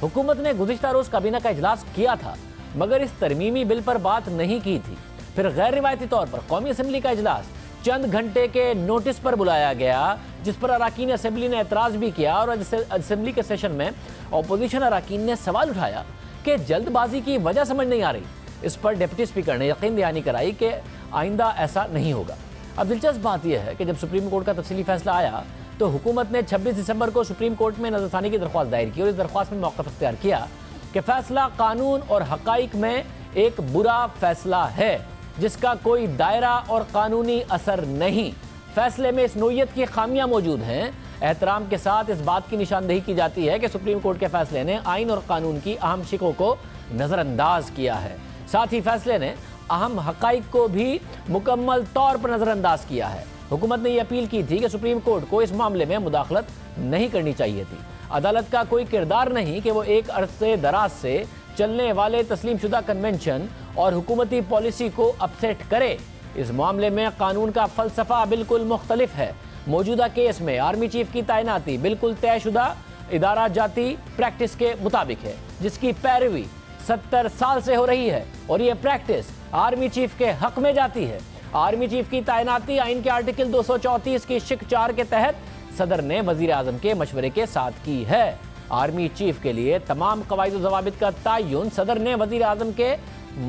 हुकूमत ने गुज़िश्ता रोज काबीना का इजलास किया था मगर इस तरमीमी बिल पर बात नहीं की थी। फिर गैर रिवायती तौर पर कौमी असम्बली का इजलास चंद घंटे के नोटिस पर बुलाया गया, जिस पर अराकीन असम्बली ने एतराज़ भी किया और असम्बली के सेशन में अपोजिशन अराकीन ने सवाल उठाया कि जल्दबाजी की वजह समझ नहीं आ रही। इस पर डिप्टी स्पीकर ने यकीन दहानी कराई कि आइंदा ऐसा नहीं होगा। अब दिलचस्प बात यह है कि जब सुप्रीम कोर्ट का तफसीली फैसला आया तो हुकूमत ने 26 दिसंबर को सुप्रीम कोर्ट में नजरसानी की दरख्वास्त दायर की और इस दरख्वास्त में मौक़िफ़ इख्तियार किया कि फैसला कानून और हक़ाइक़ में एक बुरा फैसला है जिसका कोई दायरा और कानूनी असर नहीं। फैसले में इस नोयत की खामियां मौजूद हैं। एहतराम के साथ इस बात की निशानदेही की जाती है कि सुप्रीम कोर्ट के फैसले ने आइन और कानून की अहम शिकों को नज़रअंदाज किया है। साथ ही फैसले ने अहम हक़ाइक़ को भी मुकम्मल तौर पर नज़रअंदाज किया है। हुकूमत ने यह अपील की थी कि सुप्रीम कोर्ट को इस मामले में मुदाखलत नहीं करनी चाहिए थी। अदालत का कोई किरदार नहीं कि वो एक अरसे दराज से चलने वाले तस्लीम शुदा कन्वेंशन और हुकूमती पॉलिसी को अपसेट करे। इस मामले में कानून का फलसफा बिल्कुल मुख्तलिफ है। मौजूदा केस में आर्मी चीफ की तैनाती बिल्कुल तयशुदा इदारा जाती प्रैक्टिस के मुताबिक है, जिसकी पैरवी 70 साल से हो रही है और ये प्रैक्टिस आर्मी चीफ के हक में जाती है। आर्मी चीफ की तैनाती आइन के आर्टिकल 234 की शिक 4 के तहत सदर ने वजीर आजम के मशवरे के साथ की है। आर्मी चीफ के लिए तमाम कवायद और ज़वाबित का तयन सदर ने वजीर आजम के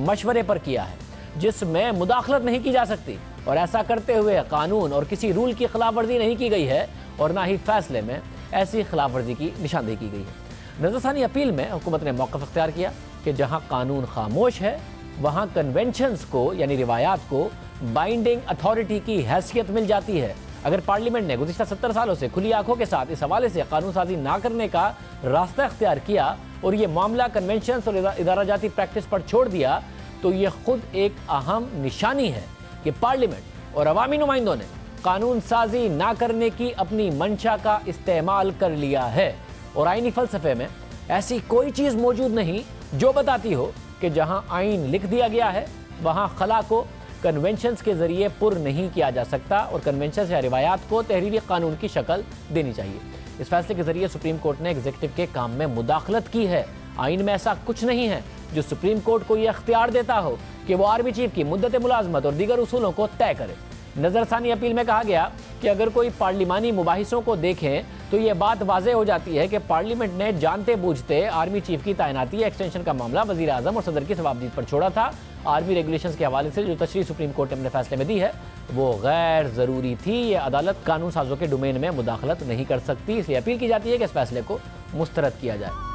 मशवरे पर किया है, जिसमें मुदाखलत नहीं की जा सकती और ऐसा करते हुए कानून और किसी रूल की खिलाफ वर्जी नहीं की गई है और ना ही फैसले में ऐसी खिलाफ वर्जी की निशानदेही की गई है। नजरसानी अपील में हुकूमत ने मौक़िफ़ इख्तियार किया कि जहां कानून खामोश है वहां कन्वेंशंस को यानी रिवायात को बाइंडिंग अथॉरिटी की हैसियत मिल जाती है। अगर पार्लियामेंट ने गुज़िश्ता 70 सालों से खुली आंखों के साथ इस हवाले से कानून साजी ना करने का रास्ता इख्तियार किया और ये मामला कन्वेंशंस और इदारा जाती प्रैक्टिस पर छोड़ दिया तो ये खुद एक अहम निशानी है कि पार्लियामेंट और अवामी नुमाइंदों ने कानून साजी ना करने की अपनी मंशा का इस्तेमाल कर लिया है। और आइनी फ़लसफ़े में ऐसी कोई चीज़ मौजूद नहीं जो बताती हो कि जहां आइन लिख दिया गया है वहां खला को कन्वेंशंस के ज़रिए पुर नहीं किया जा सकता और कन्वेंशंस या रिवायात को तहरीरी कानून की शक्ल देनी चाहिए। इस फैसले के ज़रिए सुप्रीम कोर्ट ने एग्जीक्यूटिव के काम में मुदाखलत की है। आइन में ऐसा कुछ नहीं है जो सुप्रीम कोर्ट को यह अख्तियार देता हो कि वो आर्मी चीफ की मुद्दत मुलाजमत और दीगर उसूलों को तय करे। नज़रसानी अपील में कहा गया कि अगर कोई पार्लिमानी मुबाहिसों को देखें तो ये बात वाज़ेह हो जाती है कि पार्लियामेंट ने जानते बूझते आर्मी चीफ की तैनाती या एक्सटेंशन का मामला वज़ीर आज़म और सदर की सवाबदीद पर छोड़ा था। आर्मी रेगुलेशंस के हवाले से जो तशरीह सुप्रीम कोर्ट ने अपने फैसले में दी है वो गैर ज़रूरी थी। ये अदालत कानून साजों के डोमेन में मुदाखलत नहीं कर सकती, इसलिए अपील की जाती है कि इस फैसले को मुस्तरद किया जाए।